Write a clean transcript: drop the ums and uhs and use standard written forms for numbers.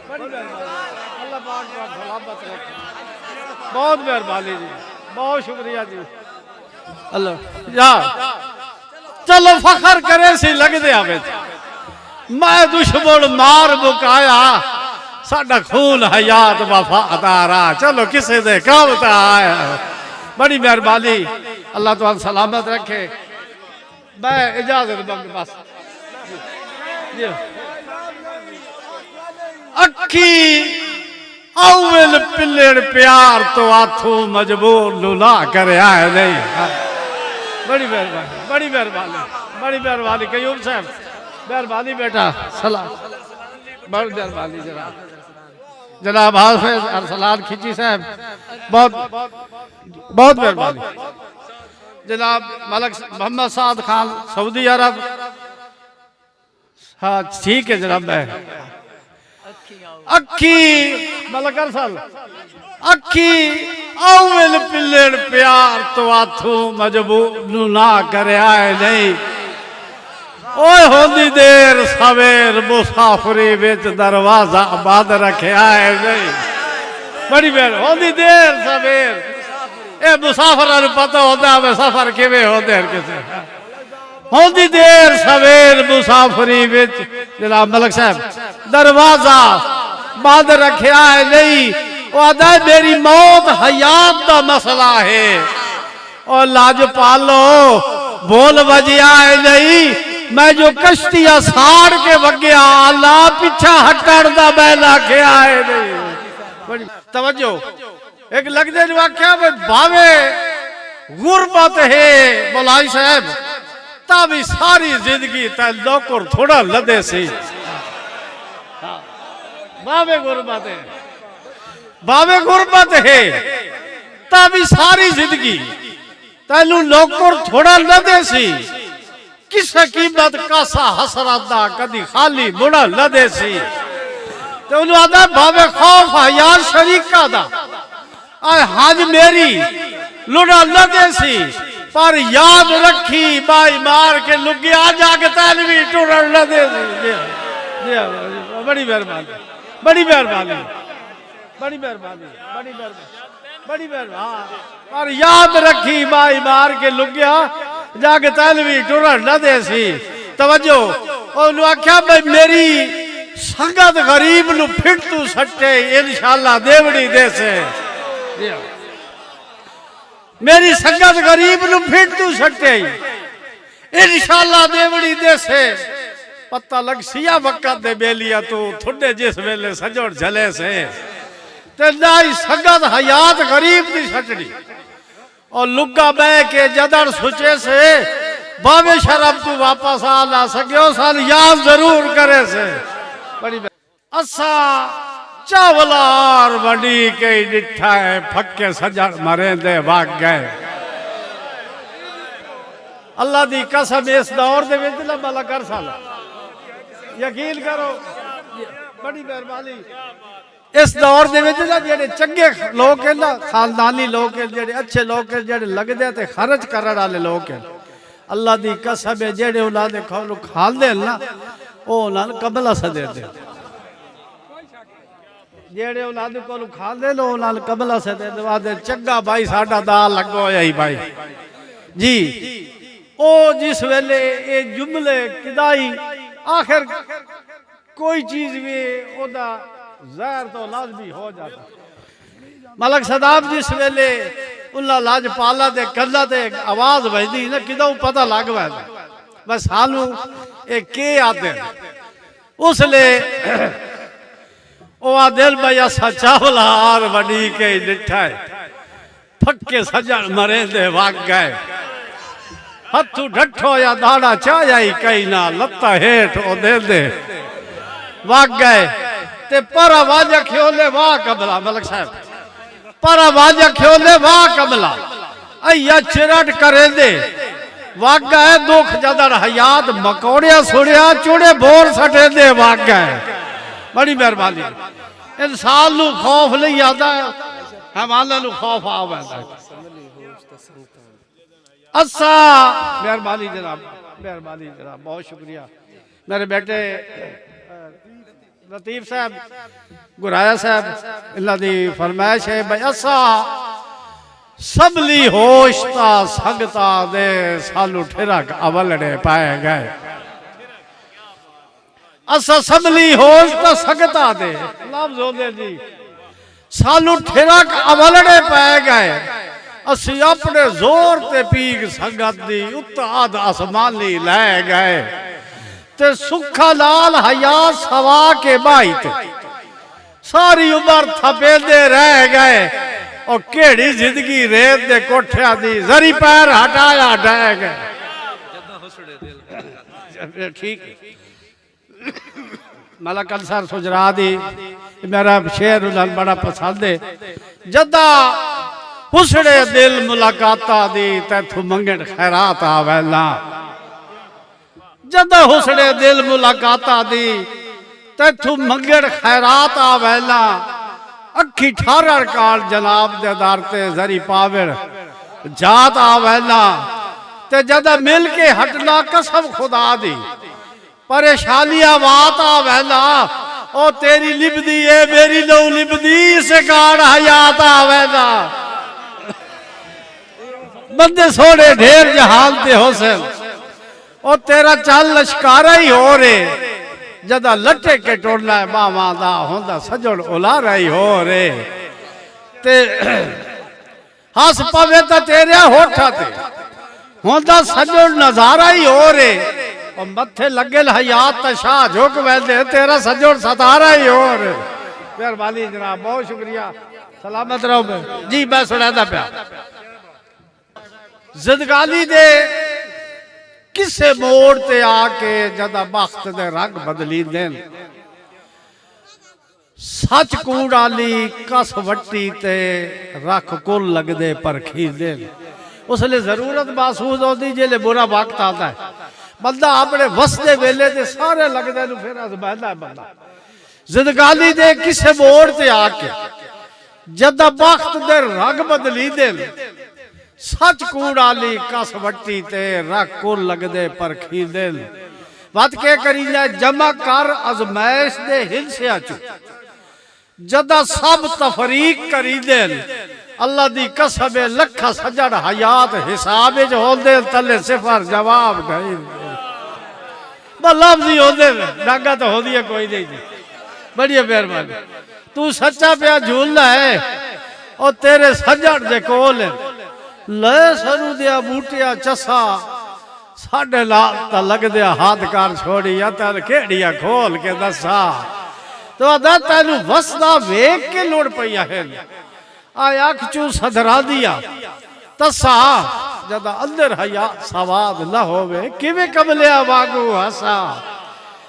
अल्लाह पाक को सलामत रखे। बहुत मेहरबानी जी, बहुत शुक्रिया जी। अल्लाह या चलो फखर करे सी लगदे आवे मैं दुश्मन मार मुकाया साडा खून हयात वफादारा चलो किसे दे काम ता आया। बड़ी मेहरबानी, अल्लाह तुहानू सलामत रखे। मैं इजाजत मंग बस। अखी अव्वल पिल्लड़ प्यार तो आथू मजबूर लुला कर आए नहीं। बड़ी मेहरबानी, बड़ी मेहरबानी, बड़ी मेहरबानी कयूम साहब, मेहरबानी बेटा सलाम, बड़ी मेहरबानी जनाब। जनाब हाफिज अरसलान खिची साहब बहुत बहुत मेहरबानी। जनाब मलक मोहम्मद साद खान सऊदी अरब, हाँ ठीक है जनाब। मैं अखी मलक अरसल अखी अव्वल पिल्लड़ प्यार तो आथू मजबूर ना कर आए नहीं। ओए होंदी देर सवेर मुसाफरी विच दरवाजा बंद रखे आए नहीं। बड़ी मेहर होंदी देर सवेर ए मुसाफिरां नूं पता होंदा वे सफर किवें होंदे हर किसे। होंदी देर सवेर मुसाफरी विच जनाब मलक साहब दरवाजा बंद रखे आए नहीं। वो आदा मेरी मौत हयात का मसला है और लाज पालो बोल बजे आए नहीं। मैं जो कश्तियां साड़ के वग्या अल्लाह पीछा हटण दा बैला के आए नहीं। तवज्जो एक लगदे जो आख्या भावे गुरबत है मौलाई साहब तभी सारी जिंदगी तै नौकर थोड़ा लदे सी। भावे गुरबत है, भावे गुरबत है तभी सारी जिंदगी तैनू नौकर थोड़ा लदे सी। किसे कीमत कासा हसरत दा कदी खाली मुड़ा लदे सी। तो उन्होंने आदा भावे खौफ हया शरीका दा आए हज मेरी लुड़ा लदे सी पर याद रखी बाई मार के लुगिया जाके तैनवी टुरन लदे सी। बड़ी मेहरबानी, बड़ी मेहरबानी, बड़ी मेहरबानी, बड़ी मेहरबानी, बड़ी मेहरबानी पर याद रखी बाई मार के लुगिया जाके तैनवी टुरन लदे सी। तवज्जो उन्होंने आख्या भाई मेरी संगत गरीब नू फिट तू सट्टे इंशाअल्लाह देवड़ी दे से। मेरी संगत गरीब नू फिट तू सट्टे इंशाअल्लाह देवड़ी दे से। पता लग सिया वक्त दे बेलिया तू थोड़े जिस वेले सजोड़ झले से ते नाई संगत हयात गरीब दी सटड़ी और लुगा बह के जदड़ सुचे से बावे शरम तू वापस आ ना सको सन याद जरूर करे से। बड़ी असा चावलार वडी के डिठा है फक्के सजड़ मरे दे भाग गए। अल्लाह दी कसम इस दौर दे विच ना भला कर साल यकीन करो बड़ी मेहरबानी इस दौर दे विच ना जेड़े चंगे लोग हैं ना खानदानी लोग हैं जेड़े अच्छे लोग हैं जेड़े लगदे ते खर्च करन वाले लोग हैं। अल्लाह दी कसम है जेड़े उन्हां दे खानू खांदे ना ओ उन्हां नूं कबला सदे दे जेड़े उन्हां दे कोल खांदे नो उन्हां नूं कबला सदे दे वादे चंगा भाई साडा दाल लगो होया ही भाई जी। ओ जिस वेले ये जुमले किदाई आखिर कोई चीज भी ओदा जहर तो लाजमी हो जाता। मलक सदाब जिस वेले उल्ला लाजपाला दे कल्ला ते आवाज बजदी ना किदों पता लग वैदा बस सानू ए के आदे उसले ओ आदिल भाई असा चावलार वडी के डिठा है फक्के सजण मरे दे भाग गए। हथू ढठो या दाड़ा चाया कई ना लत्ता हेठ ओ दे दे भाग गए ते पर आवाज ख्योले वाह कबला मलक साहब पर आवाज ख्योले वाह कबला अया चिरट करे दे भाग गए। दुख जदड़ हयात मकौड़िया सुड़िया चूड़े बोर सटे दे भाग गए। बड़ी मेहरबानी इंसान नू खौफ नहीं आता हैवाना नू खौफ आ वैंदा। असा मेहरबानी जनाब, मेहरबानी जनाब, बहुत शुक्रिया मेरे बेटे लतीफ साहब गुराया साहब इन्हां दी फरमाइश है भाई असा सबली होश ता संगता दे सालू ठिरक अवलड़े पाए गए असा सबली होश ता संगता दे लफ्ज़ होंदे जी सालू ठिरक अवलड़े पाए गए असी अपने जोर ते पीक संगत दी उताद आसमानी लै गए ते सुखा लाल हया सवा के बाई ते सारी उम्र थपेंदे रह गए और केड़ी जिंदगी रेत दे कोठिया दी जरी पैर हटाया डह गए ठीक मलक अंसर सुजरा दी मेरा शेर उन्हें बड़ा पसंद है जदा हुसड़े दिल मुलाकाता दी तैथू मंगण खैरात आवेला जदा हुसड़े दिल मुलाकाता दी तैथू मंगण खैरात आवेला अखी ठारर काल जनाब दे दर ते जरी पावड़ जात आवेला ते जदा मिल के हटना कसम खुदा दी परेशानियां बात आवेला ओ तेरी लिबदी है मेरी लो लिबदी से कार हयात आवेला बंदे सोने ढेर जहान ते हुसैन ओ तेरा चल लश्कारा ही हो रे जदा लट्टे के टोड़ना बावा दा होंदा सजण उलारा ही हो रे ते हस पवे ता तेरे होठा ते होंदा सजण नजारा ही हो रे और मथे लगे हयात ता शाह झुक वैंदे तेरा सजण सतारा ही हो रे मेहरबानी जनाब बहुत शुक्रिया सलामत रहो जी मैं सुनादा पिया जिंदगानी दे किसे मोड़ ते आके जदा बख्त दे रंग बदली देन सच कूड़ आली कस वट्टी ते रख कुल लगदे परखी देन उसले जरूरत महसूस होती जेले बुरा वक्त आता है बंदा अपने वसदे वेले ते सारे लगदे नु फिर अजमांदा है बंदा जिंदगानी दे किसे मोड़ ते आके जदा बख्त दे रंग बदली देन सच कूड़ आली कस वट्टी ते रख कुल लगदे परखी दिल वत के करींदा जमा कर अजमैश दे हिलसिया चो जदा सब तफरीक करी दिल अल्लाह दी कसम लखा सजड़ हयात हिसाब च होंदे तले सिफर जवाब गई लफ्ज़ ही होंदे डागा तो होंदी है कोई नहीं बड़ी मेहरबानी तू सच्चा पिया झूलना है और तेरे सजड़ दे कोल ले सरू दिया बूटिया चसा साढ़े लाल ता लग दिया हाथ कार छोड़ी या तेन खेड़िया खोल के दसा तो अदा तेन वसदा वेख के लोड़ पईया है आया अख चू सधरा दिया तसा जदा अंदर हया सवाद न होवे किवे कबलिया वागू हसा